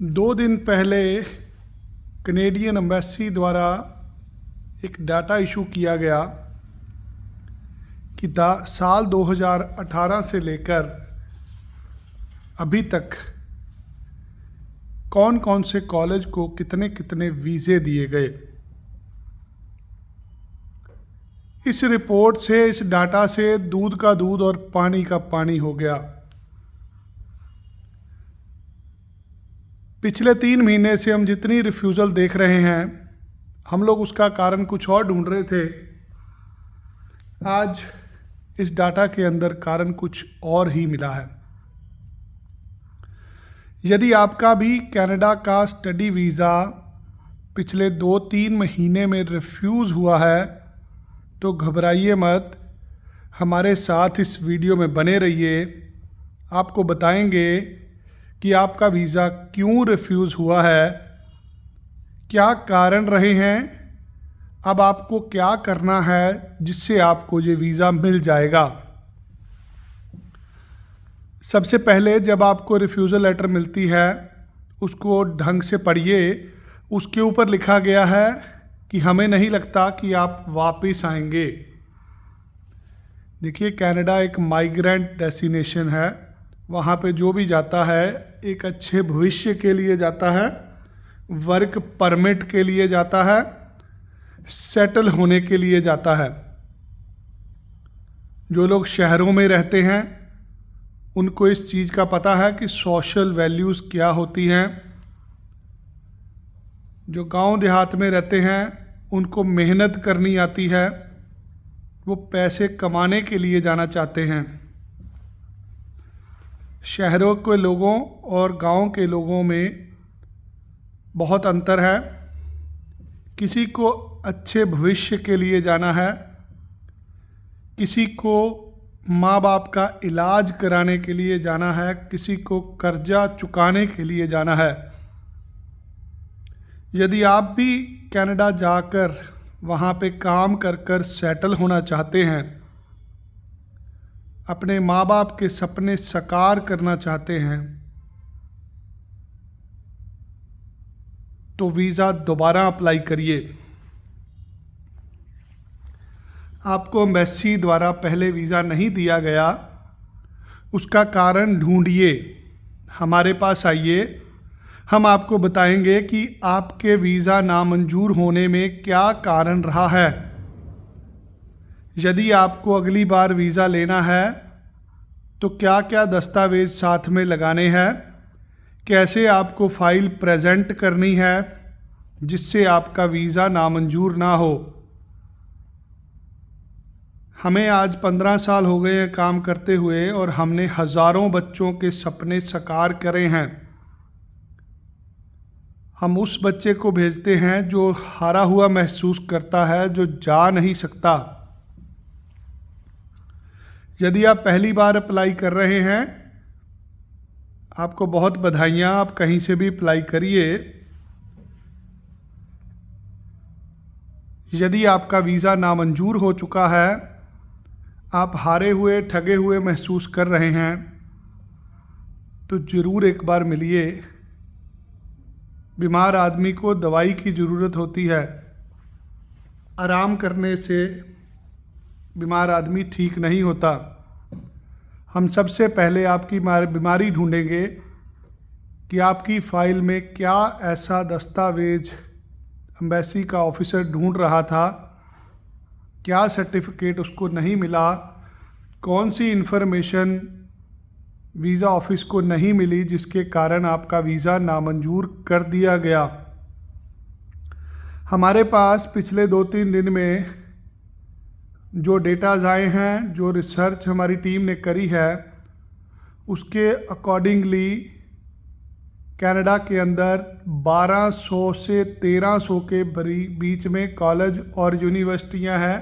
2 दिन पहले Canadian embassy द्वारा एक डाटा इशू किया गया कि साल 2018 से लेकर अभी तक कौन कौन से कॉलेज को कितने कितने वीज़े दिए गए। इस रिपोर्ट से, इस डाटा से दूध का दूध और पानी का पानी हो गया। पिछले 3 महीने से हम जितनी रिफ्यूज़ल देख रहे हैं, हम लोग उसका कारण कुछ और ढूंढ रहे थे। आज इस डाटा के अंदर कारण कुछ और ही मिला है। यदि आपका भी कनाडा का स्टडी वीज़ा पिछले 2-3 महीने में रिफ्यूज़ हुआ है तो घबराइए मत, हमारे साथ इस वीडियो में बने रहिए। आपको बताएंगे कि आपका वीज़ा क्यों रिफ्यूज़ हुआ है, क्या कारण रहे हैं, अब आपको क्या करना है जिससे आपको ये वीज़ा मिल जाएगा। सबसे पहले जब आपको रिफ्यूज़ल लेटर मिलती है उसको ढंग से पढ़िए। उसके ऊपर लिखा गया है कि हमें नहीं लगता कि आप वापस आएंगे। देखिए, कनाडा एक माइग्रेंट डेस्टिनेशन है। वहाँ पे जो भी जाता है एक अच्छे भविष्य के लिए जाता है, वर्क परमिट के लिए जाता है, सेटल होने के लिए जाता है। जो लोग शहरों में रहते हैं उनको इस चीज़ का पता है कि सोशल वैल्यूज़ क्या होती हैं। जो गांव देहात में रहते हैं उनको मेहनत करनी आती है, वो पैसे कमाने के लिए जाना चाहते हैं। शहरों के लोगों और गांव के लोगों में बहुत अंतर है। किसी को अच्छे भविष्य के लिए जाना है, किसी को माँ बाप का इलाज कराने के लिए जाना है, किसी को कर्जा चुकाने के लिए जाना है। यदि आप भी कनाडा जाकर वहाँ पे काम कर कर सेटल होना चाहते हैं, अपने माँ बाप के सपने साकार करना चाहते हैं, तो वीज़ा दोबारा अप्लाई करिए। आपको एम्बेसी द्वारा पहले वीज़ा नहीं दिया गया, उसका कारण ढूंढिए, हमारे पास आइए। हम आपको बताएंगे कि आपके वीज़ा नामंजूर होने में क्या कारण रहा है। यदि आपको अगली बार वीज़ा लेना है तो क्या क्या दस्तावेज साथ में लगाने हैं, कैसे आपको फ़ाइल प्रेजेंट करनी है जिससे आपका वीज़ा नामंजूर ना हो। हमें आज 15 साल हो गए हैं काम करते हुए और हमने हज़ारों बच्चों के सपने साकार करे हैं। हम उस बच्चे को भेजते हैं जो हारा हुआ महसूस करता है, जो जा नहीं सकता। यदि आप पहली बार अप्लाई कर रहे हैं, आपको बहुत बधाइयाँ, आप कहीं से भी अप्लाई करिए। यदि आपका वीज़ा नामंजूर हो चुका है, आप हारे हुए, ठगे हुए महसूस कर रहे हैं, तो ज़रूर एक बार मिलिए। बीमार आदमी को दवाई की ज़रूरत होती है, आराम करने से बीमार आदमी ठीक नहीं होता। हम सबसे पहले आपकी बीमारी ढूंढेंगे कि आपकी फ़ाइल में क्या ऐसा दस्तावेज एम्बेसी का ऑफिसर ढूंढ रहा था, क्या सर्टिफिकेट उसको नहीं मिला, कौन सी इन्फॉर्मेशन वीज़ा ऑफिस को नहीं मिली जिसके कारण आपका वीज़ा नामंजूर कर दिया गया। हमारे पास पिछले 2-3 दिन में जो डेटाज आए हैं, जो रिसर्च हमारी टीम ने करी है, उसके अकॉर्डिंगली कनाडा के अंदर 1200 से 1300 के बीच में कॉलेज और यूनिवर्सिटियां हैं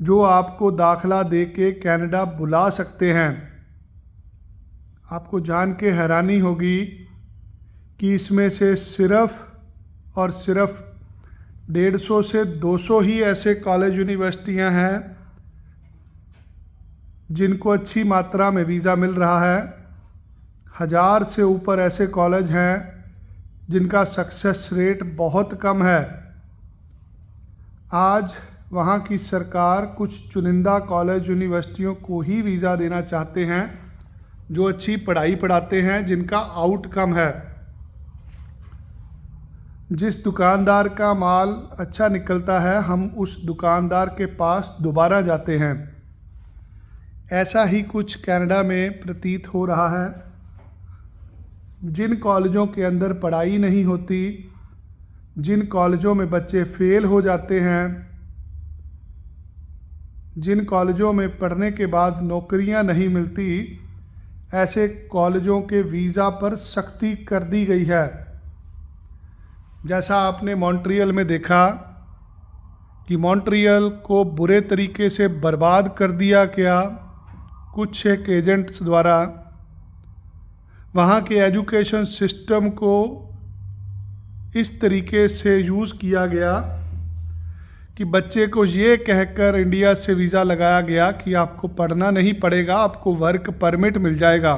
जो आपको दाखला दे के कनाडा बुला सकते हैं। आपको जान के हैरानी होगी कि इसमें से सिर्फ और सिर्फ 150 से 200 ही ऐसे कॉलेज यूनिवर्सिटियां हैं जिनको अच्छी मात्रा में वीज़ा मिल रहा है। 1000 से ऊपर ऐसे कॉलेज हैं जिनका सक्सेस रेट बहुत कम है। आज वहाँ की सरकार कुछ चुनिंदा कॉलेज यूनिवर्सिटियों को ही वीज़ा देना चाहते हैं जो अच्छी पढ़ाई पढ़ाते हैं, जिनका आउटकम है। जिस दुकानदार का माल अच्छा निकलता है हम उस दुकानदार के पास दोबारा जाते हैं। ऐसा ही कुछ कनाडा में प्रतीत हो रहा है। जिन कॉलेजों के अंदर पढ़ाई नहीं होती, जिन कॉलेजों में बच्चे फेल हो जाते हैं, जिन कॉलेजों में पढ़ने के बाद नौकरियां नहीं मिलती, ऐसे कॉलेजों के वीज़ा पर सख्ती कर दी गई है। जैसा आपने मॉन्ट्रियल में देखा कि मॉन्ट्रियल को बुरे तरीके से बर्बाद कर दिया गया कुछ एक एजेंट्स द्वारा। वहाँ के एजुकेशन सिस्टम को इस तरीके से यूज़ किया गया कि बच्चे को ये कहकर इंडिया से वीज़ा लगाया गया कि आपको पढ़ना नहीं पड़ेगा, आपको वर्क परमिट मिल जाएगा।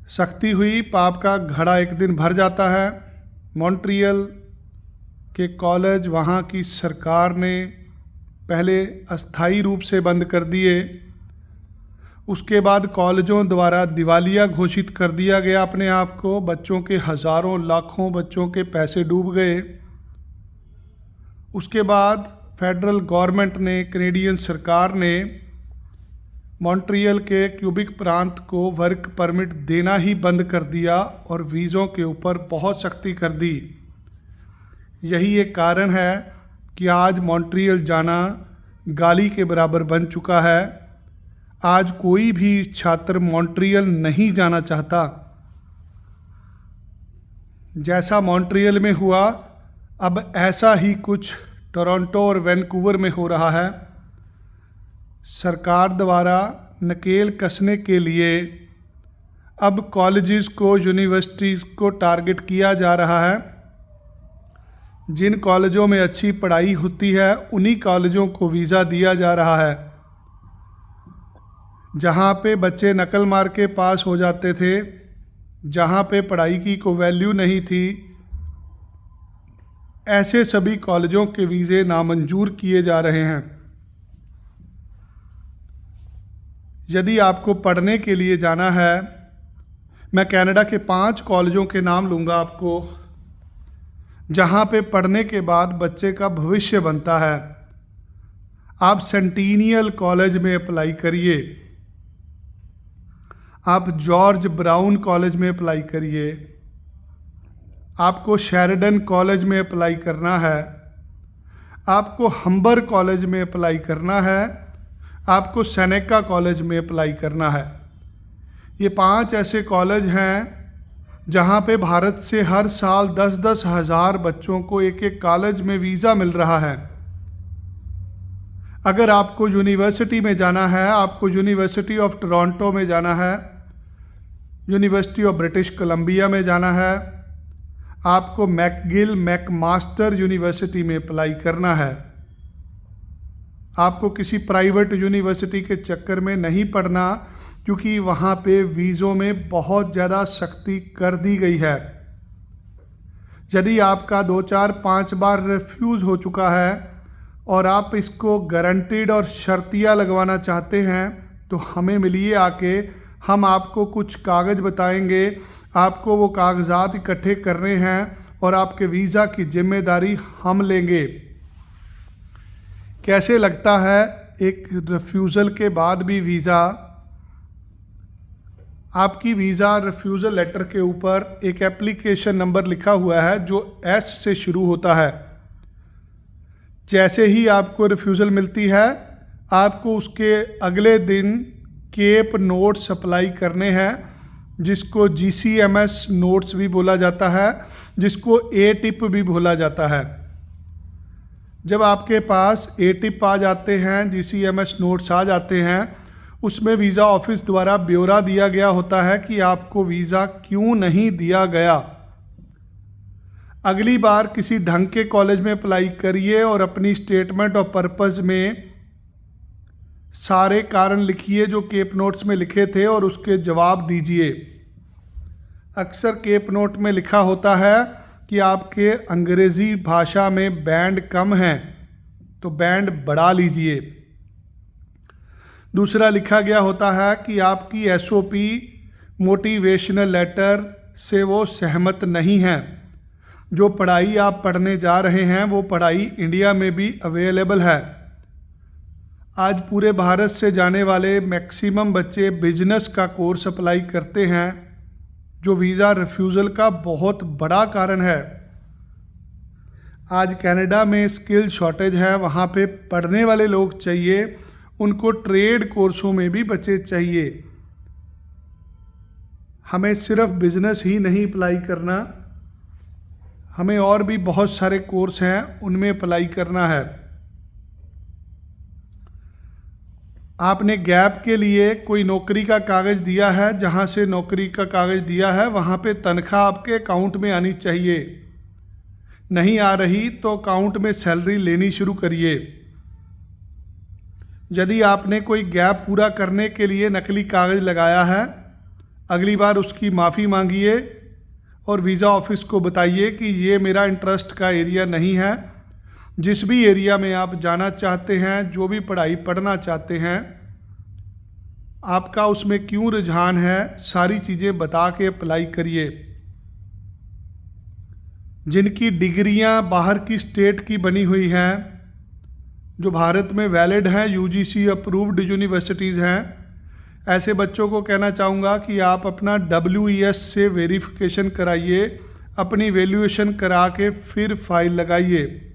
सख्ती हुई, पाप का घड़ा एक दिन भर जाता है। मॉन्ट्रियल के कॉलेज वहाँ की सरकार ने पहले अस्थायी रूप से बंद कर दिए, उसके बाद कॉलेजों द्वारा दिवालिया घोषित कर दिया गया अपने आप को। बच्चों के हज़ारों लाखों बच्चों के पैसे डूब गए। उसके बाद फेडरल गवर्नमेंट ने, कैनेडियन सरकार ने मॉन्ट्रियल के क्यूबिक प्रांत को वर्क परमिट देना ही बंद कर दिया और वीज़ों के ऊपर बहुत सख्ती कर दी। यही एक कारण है कि आज मॉन्ट्रियल जाना गाली के बराबर बन चुका है। आज कोई भी छात्र मॉन्ट्रियल नहीं जाना चाहता। जैसा मॉन्ट्रियल में हुआ, अब ऐसा ही कुछ टोरंटो और वैंकूवर में हो रहा है। सरकार द्वारा नकेल कसने के लिए अब कॉलेजेस को, यूनिवर्सिटीज़ को टारगेट किया जा रहा है। जिन कॉलेजों में अच्छी पढ़ाई होती है उन्हीं कॉलेजों को वीज़ा दिया जा रहा है। जहाँ पे बच्चे नकल मार के पास हो जाते थे, जहाँ पे पढ़ाई की कोई वैल्यू नहीं थी, ऐसे सभी कॉलेजों के वीज़े नामंजूर किए जा रहे हैं। यदि आपको पढ़ने के लिए जाना है, मैं कनाडा के 5 कॉलेजों के नाम लूँगा आपको, जहाँ पे पढ़ने के बाद बच्चे का भविष्य बनता है। आप सेंटिनियल कॉलेज में अप्लाई करिए, आप जॉर्ज ब्राउन कॉलेज में अप्लाई करिए, आपको शेरिडन कॉलेज में अप्लाई करना है, आपको हम्बर कॉलेज में अप्लाई करना है, आपको सेनेका कॉलेज में अप्लाई करना है। ये 5 ऐसे कॉलेज हैं जहाँ पे भारत से हर साल 10-10 हज़ार बच्चों को एक एक कॉलेज में वीज़ा मिल रहा है। अगर आपको यूनिवर्सिटी में जाना है, आपको यूनिवर्सिटी ऑफ टोरंटो में जाना है, यूनिवर्सिटी ऑफ ब्रिटिश कोलंबिया में जाना है, आपको मैकगिल मैकमास्टर यूनिवर्सिटी में अप्लाई करना है। आपको किसी प्राइवेट यूनिवर्सिटी के चक्कर में नहीं पढ़ना, क्योंकि वहाँ पे वीज़ों में बहुत ज़्यादा सख्ती कर दी गई है। यदि आपका 2, 4, 5 बार रिफ्यूज़ हो चुका है और आप इसको गारंटीड और शर्तिया लगवाना चाहते हैं तो हमें मिलिए आके, हम आपको कुछ कागज़ बताएंगे, आपको वो कागज़ात इकट्ठे करने हैं और आपके वीज़ा की जिम्मेदारी हम लेंगे। कैसे लगता है एक रिफ्यूज़ल के बाद भी वीज़ा? आपकी वीज़ा रिफ्यूज़ल लेटर के ऊपर एक एप्लीकेशन नंबर लिखा हुआ है जो एस से शुरू होता है। जैसे ही आपको रिफ्यूज़ल मिलती है, आपको उसके अगले दिन केप नोट्स अप्लाई करने हैं, जिसको GCMS नोट्स भी बोला जाता है, जिसको A-टिप भी बोला जाता है। जब आपके पास A-टिप आ जाते हैं, GCMS नोट्स आ जाते हैं, उसमें वीज़ा ऑफिस द्वारा ब्यौरा दिया गया होता है कि आपको वीज़ा क्यों नहीं दिया गया। अगली बार किसी ढंग के कॉलेज में अप्लाई करिए और अपनी स्टेटमेंट ऑफ पर्पस में सारे कारण लिखिए जो केप नोट्स में लिखे थे और उसके जवाब दीजिए। अक्सर केप नोट में लिखा होता है कि आपके अंग्रेज़ी भाषा में बैंड कम है, तो बैंड बढ़ा लीजिए। दूसरा लिखा गया होता है कि आपकी एसओपी मोटिवेशनल लेटर से वो सहमत नहीं है। जो पढ़ाई आप पढ़ने जा रहे हैं वो पढ़ाई इंडिया में भी अवेलेबल है। आज पूरे भारत से जाने वाले मैक्सिमम बच्चे बिजनेस का कोर्स अप्लाई करते हैं, जो वीज़ा रिफ्यूज़ल का बहुत बड़ा कारण है। आज कनाडा में स्किल शॉर्टेज है, वहाँ पे पढ़ने वाले लोग चाहिए, उनको ट्रेड कोर्सों में भी बच्चे चाहिए। हमें सिर्फ बिजनेस ही नहीं अप्लाई करना, हमें और भी बहुत सारे कोर्स हैं उनमें अप्लाई करना है। आपने गैप के लिए कोई नौकरी का कागज़ दिया है, जहाँ से नौकरी का कागज़ दिया है वहाँ पे तनख्वाह आपके अकाउंट में आनी चाहिए। नहीं आ रही तो अकाउंट में सैलरी लेनी शुरू करिए। यदि आपने कोई गैप पूरा करने के लिए नकली कागज़ लगाया है, अगली बार उसकी माफ़ी मांगिए और वीज़ा ऑफिस को बताइए कि ये मेरा इंटरेस्ट का एरिया नहीं है। जिस भी एरिया में आप जाना चाहते हैं, जो भी पढ़ाई पढ़ना चाहते हैं, आपका उसमें क्यों रुझान है, सारी चीज़ें बता के अप्लाई करिए। जिनकी डिग्रियां बाहर की स्टेट की बनी हुई हैं, जो भारत में वैलिड हैं, यूजीसी अप्रूव्ड यूनिवर्सिटीज़ हैं, ऐसे बच्चों को कहना चाहूँगा कि आप अपना WES से वेरिफिकेशन कराइए, अपनी वैल्यूएशन करा के फिर फाइल लगाइए।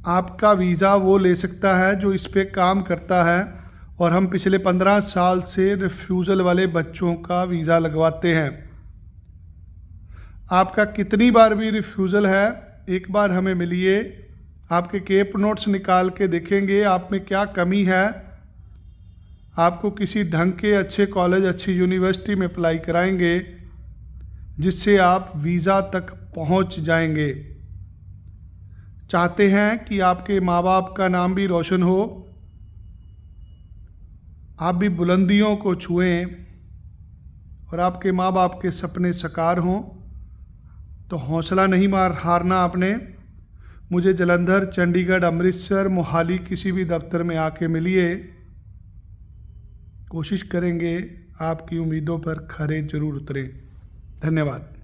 आपका वीज़ा वो ले सकता है जो इस पे काम करता है, और हम पिछले 15 साल से रिफ्यूज़ल वाले बच्चों का वीज़ा लगवाते हैं। आपका कितनी बार भी रिफ्यूज़ल है, एक बार हमें मिलिए, आपके केप नोट्स निकाल के देखेंगे आप में क्या कमी है। आपको किसी ढंग के अच्छे कॉलेज, अच्छी यूनिवर्सिटी में अप्लाई कराएंगे, जिससे आप वीज़ा तक पहुंच जाएंगे। चाहते हैं कि आपके माँ बाप का नाम भी रोशन हो, आप भी बुलंदियों को छुएं और आपके माँ बाप के सपने साकार हों, तो हौसला नहीं हारना आपने। मुझे जलंधर, चंडीगढ़, अमृतसर, मोहाली किसी भी दफ्तर में आके मिलिए। कोशिश करेंगे आपकी उम्मीदों पर खरे जरूर उतरें। धन्यवाद।